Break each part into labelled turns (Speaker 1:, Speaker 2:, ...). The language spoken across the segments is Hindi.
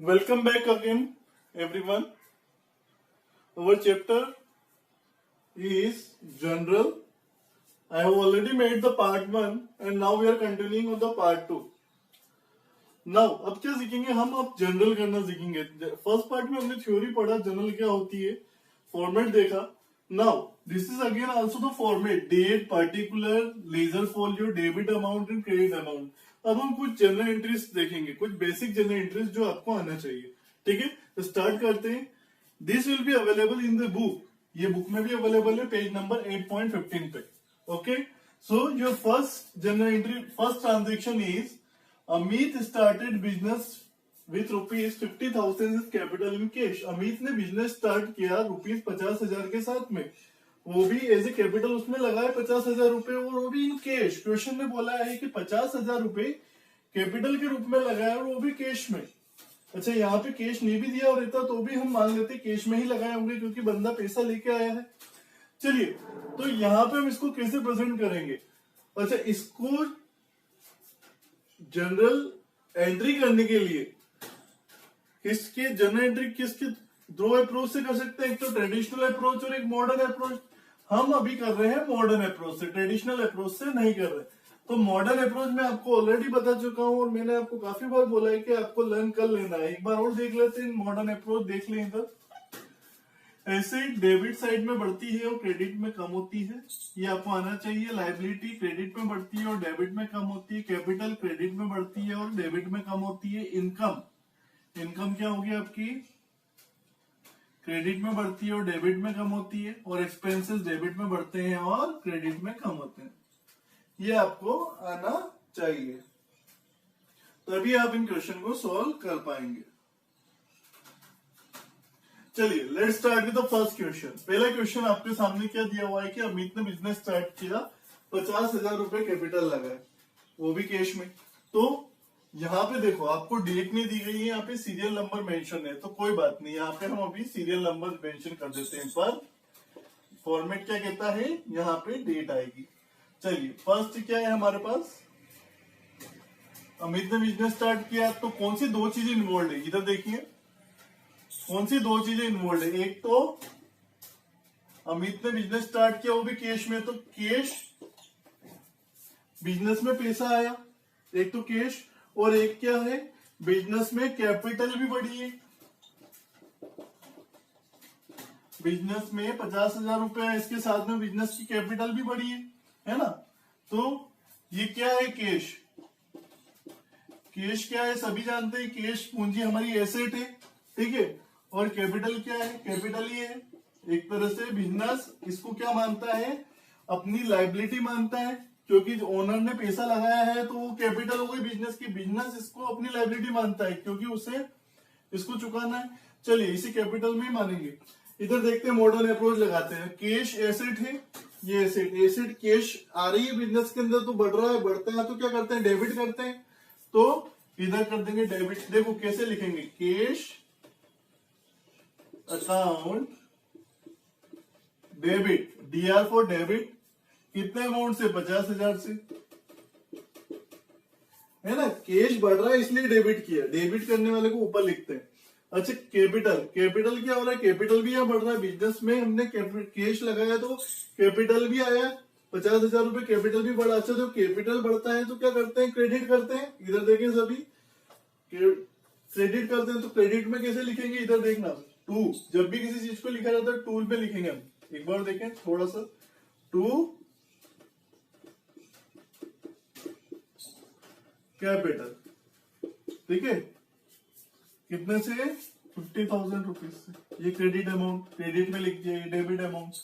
Speaker 1: Welcome back again, everyone. Our chapter is general. I have already made the part 1 and now we are continuing on the part 2. Now, अब क्या सीखेंगे हम? अब जनरल करना सीखेंगे. फर्स्ट पार्ट में हमने थ्योरी पढ़ा, जनरल क्या होती है, फॉर्मेट देखा. Now this is again also the format: date, particular, ledger folio, debit amount and credit amount. अब हम कुछ जनरल एंट्रीज देखेंगे, कुछ बेसिक जनरल एंट्रीज जो आपको आना चाहिए. ठीक है, तो स्टार्ट करते हैं. This will be available in the book. ये बुक में भी अवेलेबल है, पेज नंबर 8.15 पे. Okay, so your first general entry, first transaction is Amit started business with ₹50,000 is capital in cash. Amit ने बिजनेस स्टार्ट किया ₹50,000 के साथ में, वो भी एज ए कैपिटल उसमें लगाए ₹50,000 और वो भी इन कैश. क्वेश्चन में बोला है कि ₹50,000 कैपिटल के रूप में लगाया और वो भी कैश में. अच्छा, यहाँ पे कैश नहीं भी दिया और रहता तो भी हम मान लेते कैश में ही लगाए होंगे क्योंकि बंदा पैसा लेके आया है. चलिए, तो यहाँ पे हम इसको कैसे प्रेजेंट करेंगे? अच्छा, इसको जनरल एंट्री करने के लिए किसके जनरल एंट्री किसके दो अप्रोच से कर सकते हैं? एक तो ट्रेडिशनल अप्रोच और एक मॉडर्न अप्रोच. हम अभी कर रहे हैं मॉडर्न अप्रोच से, ट्रेडिशनल अप्रोच से नहीं कर रहे. तो मॉडर्न अप्रोच में आपको ऑलरेडी बता चुका हूं और मैंने आपको काफी बार बोला है कि आपको लर्न कर लेना है. एक बार और देख लेते हैं, मॉडर्न अप्रोच देख लें. इधर ऐसे डेबिट साइड में बढ़ती है और क्रेडिट में कम होती है, ये आपको आना चाहिए. लायबिलिटी क्रेडिट में बढ़ती है और डेबिट में कम होती है. कैपिटल क्रेडिट में बढ़ती है और डेबिट में कम होती है. इनकम, इनकम क्या होगी आपकी? क्रेडिट में बढ़ती है और डेबिट में कम होती है. और एक्सपेंसेस डेबिट में बढ़ते हैं और क्रेडिट में कम होते हैं. ये आपको आना चाहिए, तभी आप इन क्वेश्चन को सॉल्व कर पाएंगे. चलिए, let's start with the first question. पहला क्वेश्चन आपके सामने क्या दिया हुआ है कि अमित ने बिजनेस स्टार्ट किया, ₹50,000 कैपिटल लगाए, वो भी कैश में. तो यहाँ पे देखो, आपको डेट नहीं दी गई है, यहाँ पे सीरियल नंबर मेंशन है, तो कोई बात नहीं, यहाँ पे हम अभी सीरियल नंबर मेंशन कर देते हैं. पर फॉर्मेट क्या कहता है, यहाँ पे डेट आएगी. चलिए, फर्स्ट क्या है हमारे पास? अमित ने बिजनेस स्टार्ट किया, तो कौन सी दो चीजें इन्वॉल्व है? इधर देखिए, कौन सी दो चीजें इन्वॉल्व है? एक तो अमित ने बिजनेस स्टार्ट किया, वो भी कैश में, तो कैश, बिजनेस में पैसा आया, एक तो कैश. और एक क्या है, बिजनेस में कैपिटल भी बढ़ी है. बिजनेस में ₹50,000 है, इसके साथ में बिजनेस की कैपिटल भी बढ़ी है ना? तो ये क्या है? कैश. कैश क्या है? सभी जानते हैं, कैश पूंजी हमारी एसेट है. ठीक है, और कैपिटल क्या है? कैपिटल ये है, एक तरह से बिजनेस इसको क्या मानता है? अपनी लायबिलिटी मानता है, क्योंकि ओनर ने पैसा लगाया है तो वो कैपिटल हो गई बिजनेस की. बिजनेस इसको अपनी लायबिलिटी मानता है क्योंकि उसे इसको चुकाना है. चलिए, इसी कैपिटल में ही मानेंगे. इधर देखते हैं, मॉडर्न अप्रोच लगाते हैं. कैश एसेट है, ये एसेट, एसेट कैश आ रही है बिजनेस के अंदर, तो बढ़ रहा है, बढ़ता है, तो क्या करते हैं? डेबिट करते हैं. तो इधर कर देंगे डेबिट. देखो कैसे लिखेंगे, cash account debit, DR for debit. कितने अमाउंट से? 50,000 से, है ना? कैश बढ़ रहा है इसलिए डेबिट किया, डेबिट करने वाले को ऊपर लिखते हैं. अच्छा, कैपिटल, कैपिटल क्या हो रहा है? कैपिटल भी यहाँ बढ़ रहा है. बिजनेस में हमने कैश लगाया तो कैपिटल भी आया, ₹50,000 कैपिटल भी बढ़ा. अच्छा, तो कैपिटल बढ़ता है तो क्या करते हैं? क्रेडिट करते हैं. इधर देखें, सभी क्रेडिट करते हैं. तो क्रेडिट में कैसे लिखेंगे? इधर देखना, टू. जब भी किसी चीज को लिखा जाता है टूल पे लिखेंगे हम. एक बार देखें थोड़ा सा, टू कैपिटल. ठीक है, कितने से? ₹50,000 से. ये क्रेडिट अमाउंट, क्रेडिट में लिख दिया, डेबिट अमाउंट,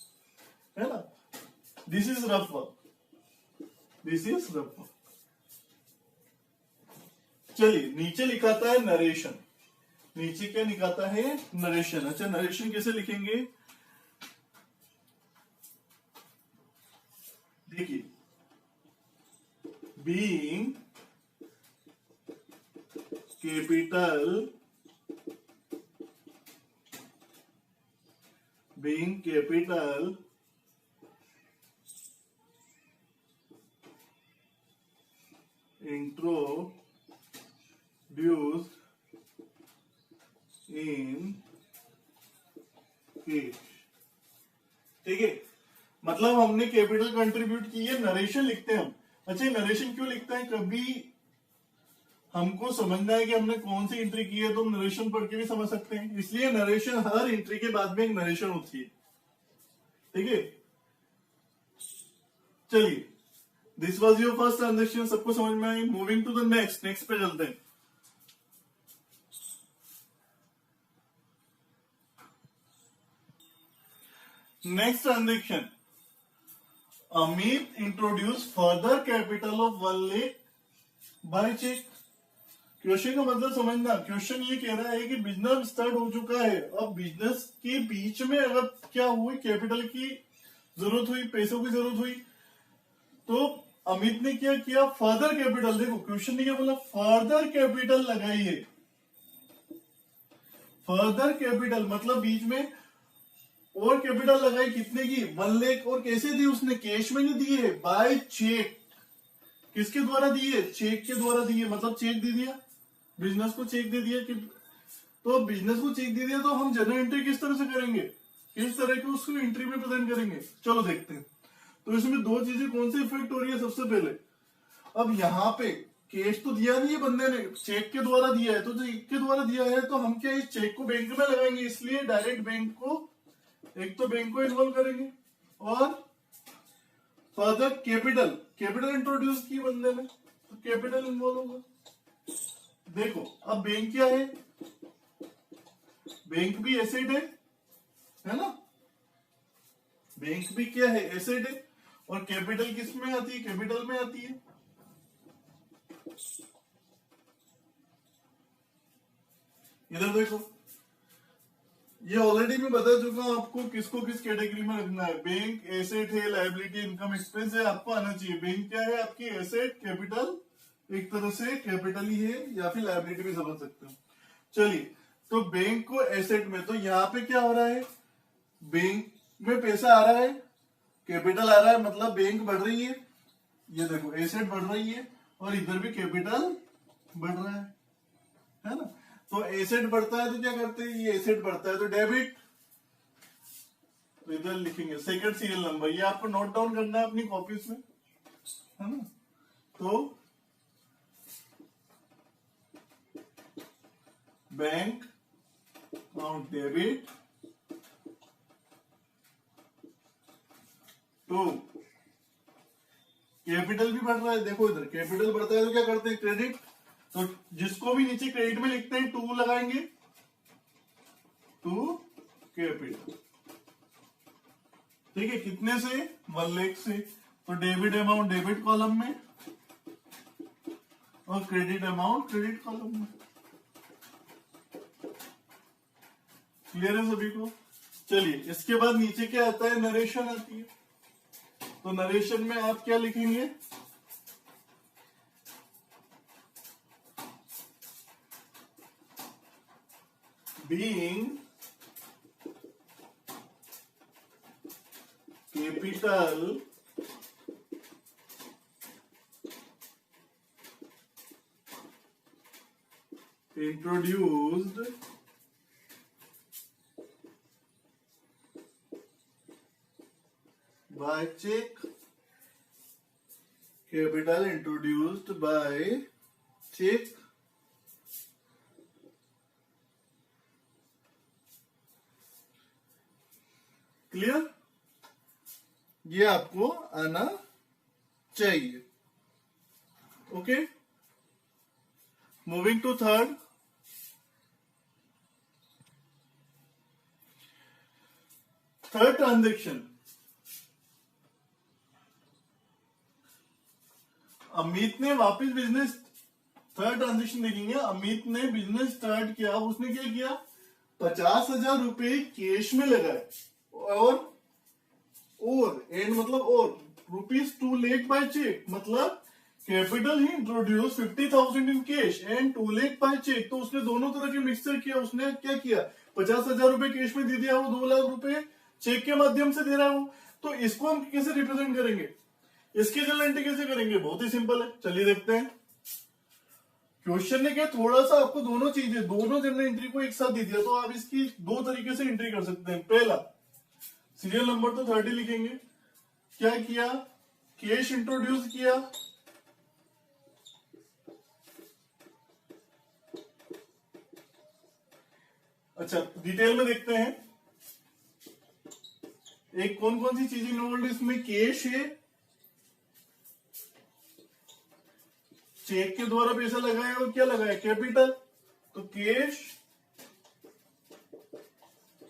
Speaker 1: है ना? This is rough work, this is rough work. चलिए, नीचे लिखाता है नरेशन. नीचे क्या लिखाता है? नरेशन. अच्छा, नरेशन कैसे लिखेंगे? देखिए, being capital, being capital introduced in cash. ठीक है, मतलब हमने कैपिटल कंट्रीब्यूट की है, नरेशन लिखते हैं हम। अच्छा, नरेशन क्यों लिखते हैं? कभी हमको समझना है कि हमने कौन सी एंट्री की है तो हम नरेशन पढ़ के भी समझ सकते हैं, इसलिए नरेशन, हर एंट्री के बाद में एक नरेशन होती है। ठीक है, चलिए, this was your first transaction, सबको समझ में आई। मूविंग टू द नेक्स्ट पे चलते हैं। Next transaction, Amit introduce further capital of 1 lakh by cheque. Question का मतलब समझना, क्वेश्चन ये कह रहा है कि बिजनेस स्टार्ट हो चुका है, अब बिजनेस के बीच में अगर क्या हुई, कैपिटल की जरूरत हुई, पैसों की जरूरत हुई, तो अमित ने क्या किया, फर्दर कैपिटल, देखो क्वेश्चन ने क्या बोला, फर्दर कैपिटल लगाइए। फर्दर कैपिटल मतलब बीच में और कैपिटल लगाई, कितने की, 1 लाख। और कैसे दी उसने, कैश में नहीं दी है, बाय चेक। किसके द्वारा दी है, चेक के द्वारा दी है, मतलब चेक दे दिया, बिजनेस को चेक दे दिया कि, तो बिजनेस को चेक दे दिया, तो हम जनरल एंट्री किस तरह से करेंगे, किस तरह की उसको एंट्री में प्रेजेंट करेंगे, चलो देखते हैं। तो इसमें दो चीजें कौन सी इफेक्ट हो रही है, सबसे पहले, अब यहाँ पे कैश तो दिया नहीं है बंदे ने, चेक के द्वारा दिया है, तो चेक के द्वारा दिया है तो हम क्या इस चेक को बैंक में लगाएंगे, इसलिए डायरेक्ट बैंक को, एक तो बैंक को इन्वॉल्व करेंगे, और फर्दर कैपिटल, कैपिटल इंट्रोड्यूस की बंदे ने, तो कैपिटल इन्वॉल्व होगा। देखो अब बैंक क्या है, बैंक भी एसेट है ना, बैंक भी क्या है, एसेट है, और कैपिटल किस में आती है, कैपिटल में आती है। इधर देखो, ये ऑलरेडी मैं बता चुका हूं आपको किसको किस कैटेगरी में रखना है। बैंक एसेट है, लायबिलिटी, इनकम, एक्सपेंस है, आपको आना चाहिए। बैंक क्या है आपकी, एसेट, कैपिटल, एक तरह से कैपिटल ही है, या फिर लायबिलिटी भी समझ सकते हो। चलिए, तो बैंक को एसेट में, तो यहाँ पे क्या हो रहा है, बैंक में पैसा आ रहा है, कैपिटल आ रहा है, मतलब बैंक बढ़ रही है, ये देखो एसेट बढ़ रही है, और इधर भी कैपिटल बढ़ रहा है ना। तो एसेट बढ़ता है तो क्या करते हैं, ये एसेट बढ़ता है तो डेबिट, तो इधर लिखेंगे सेकंड सीरियल नंबर, ये आपको नोट डाउन करना है अपनी कॉपीज में, है ना। तो bank account debit to capital भी बढ़ रहा है, देखो इधर कैपिटल बढ़ता है तो क्या करते हैं, क्रेडिट, तो जिसको भी नीचे क्रेडिट में लिखते हैं टू लगाएंगे, टू कैपिटल। ठीक है, कितने से, 1 लाख से, तो डेबिट अमाउंट डेबिट कॉलम में, और क्रेडिट अमाउंट क्रेडिट कॉलम में। क्लियर है सभी को। चलिए, इसके बाद नीचे क्या आता है, नरेशन आती है। तो नरेशन में आप क्या लिखेंगे, being capital introduced by check, capital introduced by check, clear, ये आपको आना चाहिए। Okay, moving to third transaction, Amit ने वापस बिजनेस, थर्ड ट्रांजेक्शन देखेंगे, अमित ने बिजनेस स्टार्ट किया, उसने क्या किया, 50,000 रुपए कैश में लगाए, और एंड मतलब और ₹2 लाख बाय चेक, मतलब कैपिटल ही introduce 50,000 in cash and 2 lakh by cheque, तो उसने दोनों तरह के मिक्सचर किया। उसने क्या किया, 50,000 रुपए कैश में दे दिया, वो 2 लाख रुपए चेक के माध्यम से दे रहा है वो। तो इसको हम कैसे रिप्रेजेंट करेंगे, इसकी जनरल एंट्री कैसे करेंगे, बहुत ही सिंपल है, चलिए देखते हैं। क्वेश्चन ने क्या थोड़ा सा आपको दोनों चीजें, दोनों जनरल एंट्री को एक साथ दे दिया, तो आप इसकी दो तरीके से एंट्री कर सकते हैं। पहला, सीरियल नंबर तो 30 लिखेंगे। क्या किया, कैश इंट्रोड्यूस किया, अच्छा डिटेल में देखते हैं एक कौन कौन सी चीजें इन्वॉल्व। इसमें कैश है, चेक के द्वारा पैसा लगाया और क्या लगाया, कैपिटल। तो कैश,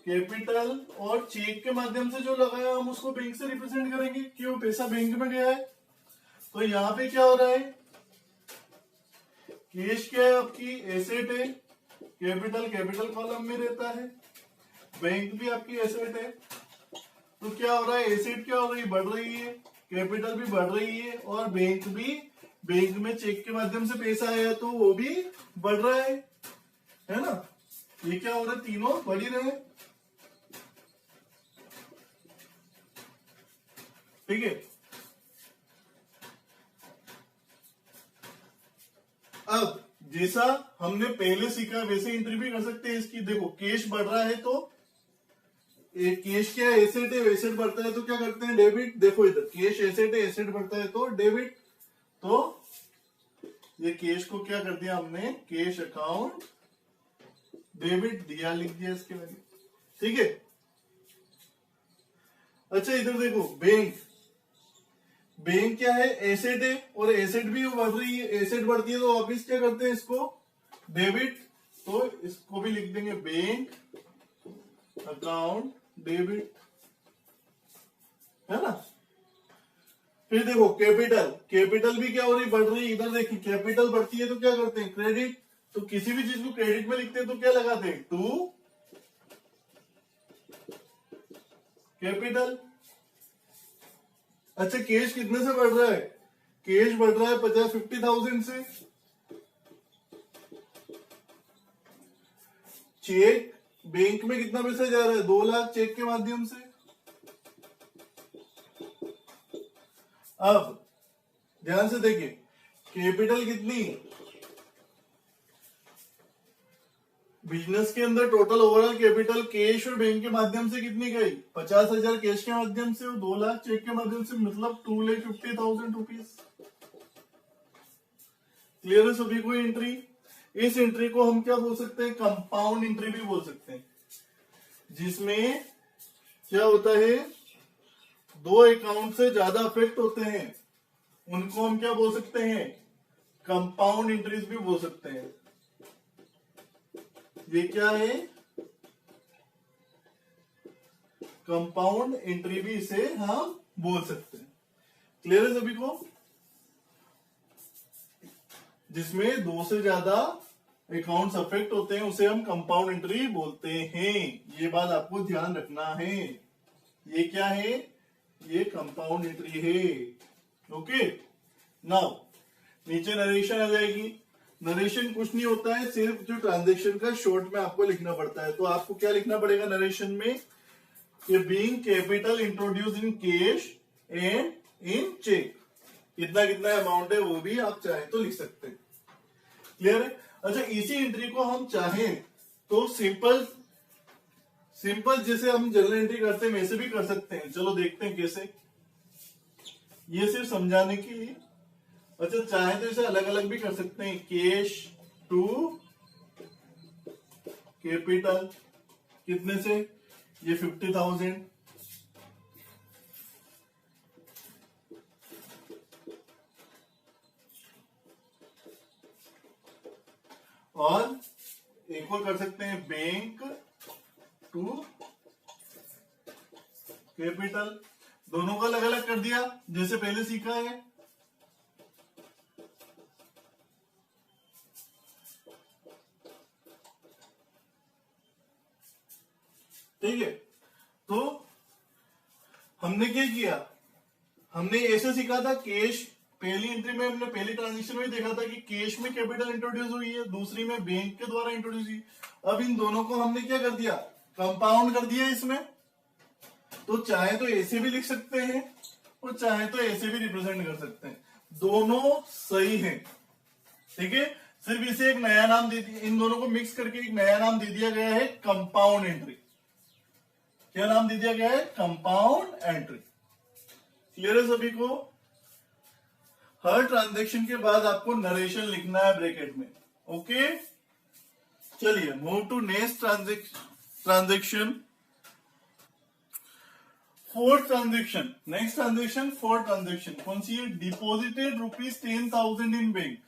Speaker 1: कैपिटल और चेक के माध्यम से जो लगाया हम उसको बैंक से रिप्रेजेंट करेंगे कि वो पैसा बैंक में गया है। तो यहां पे क्या हो रहा है, कैश क्या है आपकी एसेट है, कैपिटल कैपिटल कॉलम में रहता है, बैंक भी आपकी एसेट है। तो क्या हो रहा है, एसेट क्या हो रही है, बढ़ रही है, कैपिटल भी बढ़ रही है और बैंक भी, बैंक में चेक के माध्यम से पैसा आया तो वो भी बढ़ रहा है ना। ये क्या हो रहा है, तीनों बढ़ ही रहे हैं। ठीक है, अब जैसा हमने पहले सीखा वैसे एंट्री भी कर सकते हैं इसकी। देखो कैश बढ़ रहा है तो कैश क्या है, एसेट है, एसेट बढ़ता है तो क्या करते हैं, डेबिट। देखो इधर कैश एसेट है, एसेट बढ़ता है तो डेबिट। तो ये कैश को क्या कर दिया हमने, कैश अकाउंट डेबिट दिया, लिख दिया इसके वैल्यू। ठीक है, अच्छा इधर देखो बैंक, बैंक क्या है, एसेट है और एसेट भी बढ़ रही है, एसेट बढ़ती है तो वापिस क्या करते हैं इसको, डेबिट। तो इसको भी लिख देंगे बैंक अकाउंट डेबिट, है ना। फिर देखो कैपिटल, कैपिटल भी क्या हो रही, बढ़ रही है। इधर देखिए कैपिटल बढ़ती है तो क्या करते हैं, क्रेडिट। तो किसी भी चीज को क्रेडिट में लिखते हैं तो क्या लगाते हैं, टू कैपिटल। अच्छा कैश कितने से बढ़ रहा है, कैश बढ़ रहा है 50,000 से। चेक, बैंक में कितना पैसा जा रहा है, 2 लाख चेक के माध्यम से। अब ध्यान से देखिए कैपिटल कितनी, बिजनेस के अंदर टोटल ओवरऑल कैपिटल कैश और बैंक के माध्यम से कितनी गई, 50,000 कैश के माध्यम से और 2 लाख चेक के माध्यम से, मतलब 2,50,000 रुपीज। क्लियर है सभी को एंट्री। इस एंट्री को हम क्या बोल सकते हैं, कंपाउंड एंट्री भी बोल सकते हैं, जिसमें क्या होता है, दो अकाउंट से ज्यादा अफेक्ट होते हैं उनको हम क्या बोल सकते हैं, कंपाउंड एंट्रीज भी बोल सकते हैं। ये क्या है, कंपाउंड एंट्री भी इसे हम बोल सकते हैं। क्लियर है सभी को, जिसमें दो से ज्यादा अकाउंट्स अफेक्ट होते हैं उसे हम कंपाउंड एंट्री बोलते हैं। ये बात आपको ध्यान रखना है। ये क्या है, ये कंपाउंड एंट्री है। ओके, नाउ नीचे नरेशन आ जाएगी। नरेशन कुछ नहीं होता है, सिर्फ जो ट्रांजेक्शन का शॉर्ट में आपको लिखना पड़ता है। तो आपको क्या लिखना पड़ेगा नरेशन में, कि being capital introduce in cash and in cheque, कितना कितना अमाउंट है वो भी आप चाहें तो लिख सकते हैं। क्लियर है। अच्छा इसी एंट्री को हम चाहें तो सिंपल जैसे हम जनरल एंट्री करते हैं वैसे भी कर सकते हैं। चलो देखते हैं कैसे, ये सिर्फ समझाने के लिए। अच्छा चाहे तो इसे अलग अलग भी कर सकते हैं, कैश टू कैपिटल, कितने से, ये 50,000, और एक और कर सकते हैं बैंक टू कैपिटल। दोनों को अलग अलग कर दिया जैसे पहले सीखा है। ठीक है, तो हमने क्या किया, हमने ऐसे सीखा था कैश, पहली एंट्री में हमने पहली ट्रांजेक्शन में देखा था कि कैश में कैपिटल इंट्रोड्यूस हुई है, दूसरी में बैंक के द्वारा इंट्रोड्यूस हुई। अब इन दोनों को हमने क्या कर दिया, कंपाउंड कर दिया इसमें। तो चाहे तो ऐसे भी लिख सकते हैं और चाहे तो ऐसे भी रिप्रेजेंट कर सकते हैं, दोनों सही है। ठीक है, सिर्फ इसे एक नया नाम दे दिया, इन दोनों को मिक्स करके एक नया नाम दे दिया गया है कंपाउंड एंट्री। क्या नाम दे दिया गया है? Compound entry. क्लियर है सभी को? हर ट्रांजैक्शन के बाद आपको नरेशन लिखना है ब्रैकेट में। ओके, चलिए move to next transaction. Fourth transaction, next transaction fourth transaction कौन सी है? Deposited ₹10,000 in bank.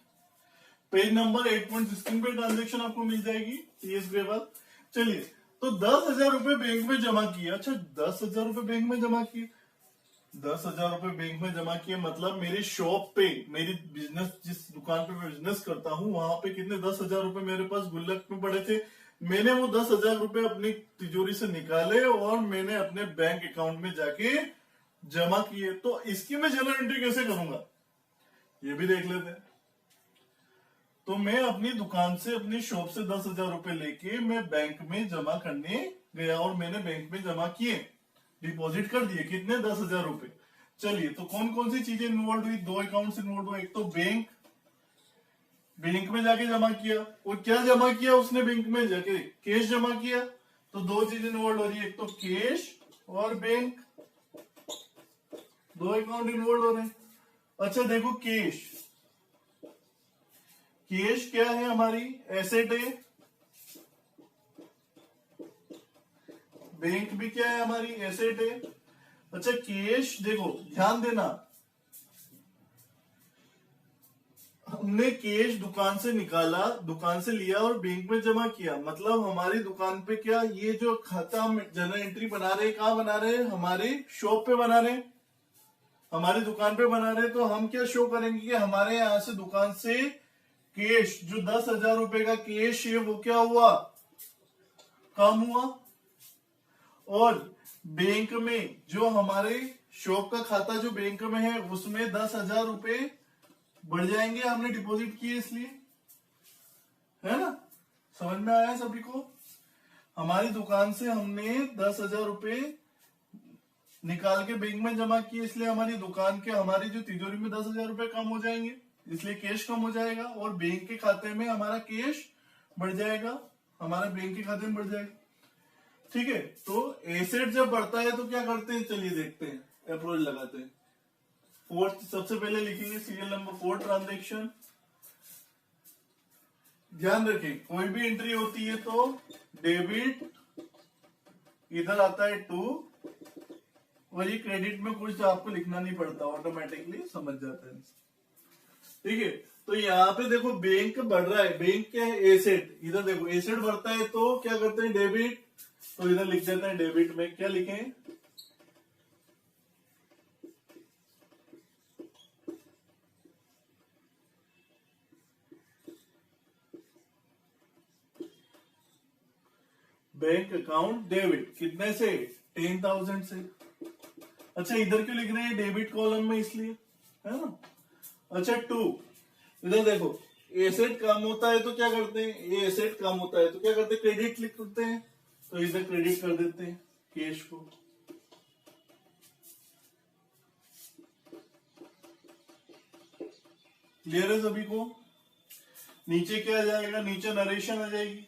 Speaker 1: Page number 8.16 पे ट्रांजैक्शन आपको मिल जाएगी CS ग्रेवाल। चलिए, तो 10,000 रुपए बैंक में जमा किए। अच्छा, 10,000 रुपए बैंक में जमा किए, 10,000 रुपए बैंक में जमा किए मतलब मेरी शॉप पे, मेरी बिजनेस, जिस दुकान पे मैं बिजनेस करता हूँ वहां पे कितने 10,000 रुपए मेरे पास गुल्लक में पड़े थे। मैंने वो 10,000 रुपए अपनी तिजोरी से निकाले और मैंने अपने बैंक अकाउंट में जाके जमा किए। तो इसकी मैं जर्नल एंट्री कैसे करूंगा ये भी देख लेते हैं। तो मैं अपनी दुकान से, अपनी शॉप से 10,000 रुपए लेके मैं बैंक में जमा करने गया और मैंने बैंक में जमा किए, डिपॉजिट कर दिए। कितने? 10,000 रुपए। चलिए, तो कौन कौन सी चीजें इन्वॉल्व हुई? दो अकाउंट्स इन्वॉल्व हुए। एक तो बैंक में जाके जमा किया। और क्या जमा किया उसने बैंक में जाके? कैश जमा किया। तो दो चीजें इन्वॉल्व हो रही है, एक तो कैश और बैंक, दो अकाउंट इन्वॉल्व हो रहे हैं। अच्छा देखो, कैश क्या है? हमारी एसेट है। बैंक भी क्या है? हमारी एसेट है। अच्छा, कैश देखो, ध्यान देना, हमने कैश दुकान से निकाला, दुकान से लिया और बैंक में जमा किया। मतलब हमारी दुकान पे क्या, ये जो खाता हम जर्नल एंट्री बना रहे हैं, कहाँ बना रहे हैं? हमारी शॉप पे बना रहे हैं, हमारी दुकान पे बना रहे हैं। तो हम क्या शो करेंगे कि हमारे यहां से दुकान से कैश, जो 10,000 रुपए का कैश है वो क्या हुआ? कम हुआ। और बैंक में जो हमारे शॉप का खाता जो बैंक में है उसमें 10,000 रुपए बढ़ जाएंगे, हमने डिपॉजिट किए इसलिए, है ना? समझ में आया सभी को? हमारी दुकान से हमने 10,000 रुपए निकाल के बैंक में जमा किए, इसलिए हमारी दुकान के, हमारी जो तिजोरी में 10,000 रुपए कम हो जाएंगे, इसलिए कैश कम हो जाएगा। और बैंक के खाते में हमारा कैश बढ़ जाएगा, हमारा बैंक के खाते में बढ़ जाएगा। ठीक है, तो एसेट जब बढ़ता है तो क्या करते हैं? चलिए देखते हैं, अप्रोच लगाते हैं। फोर्थ, सबसे पहले लिखेंगे सीरियल नंबर 4 ट्रांजैक्शन। ध्यान रखें, कोई भी एंट्री होती है तो डेबिट इधर आता है 2, और ये क्रेडिट में कुछ आपको लिखना नहीं पड़ता, ऑटोमेटिकली समझ जाता है। ठीक है, तो यहाँ पे देखो बैंक बढ़ रहा है। बैंक क्या है? एसेट। इधर देखो, एसेट बढ़ता है तो क्या करते हैं? डेबिट। तो इधर लिख देते हैं डेबिट में क्या लिखें? Bank account debit. कितने से? 10,000 से। अच्छा, इधर क्यों लिख रहे हैं डेबिट कॉलम में? इसलिए, है ना? अच्छा, 2, इधर देखो, एसेट कम होता है तो क्या करते हैं? ये एसेट कम होता है तो क्या करते हैं? क्रेडिट लिख देते हैं। तो इधर क्रेडिट कर देते हैं कैश को। क्लियर है सभी को? नीचे क्या आ जाएगा? नीचे नरेशन आ जाएगी।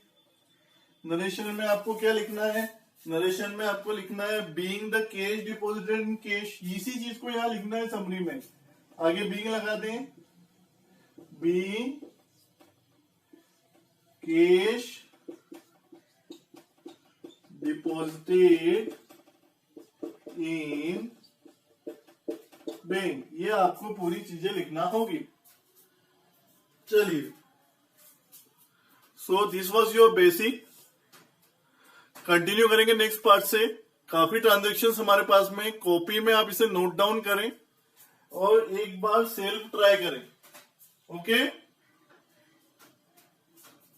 Speaker 1: नरेशन में आपको क्या लिखना है? नरेशन में आपको लिखना है being the cash deposited in cash. इसी चीज को यहां लिखना है समरी में। आगे बीइंग लगा दें, being cash deposited in bank. ये आपको पूरी चीजें लिखना होगी। चलिए, so this was your basic. Continue करेंगे नेक्स्ट पार्ट से। काफी ट्रांजेक्शन्स हमारे पास में, कॉपी में आप इसे नोट डाउन करें और एक बार सेल्फ ट्राई करें। Okay,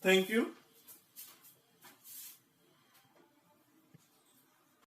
Speaker 1: thank you.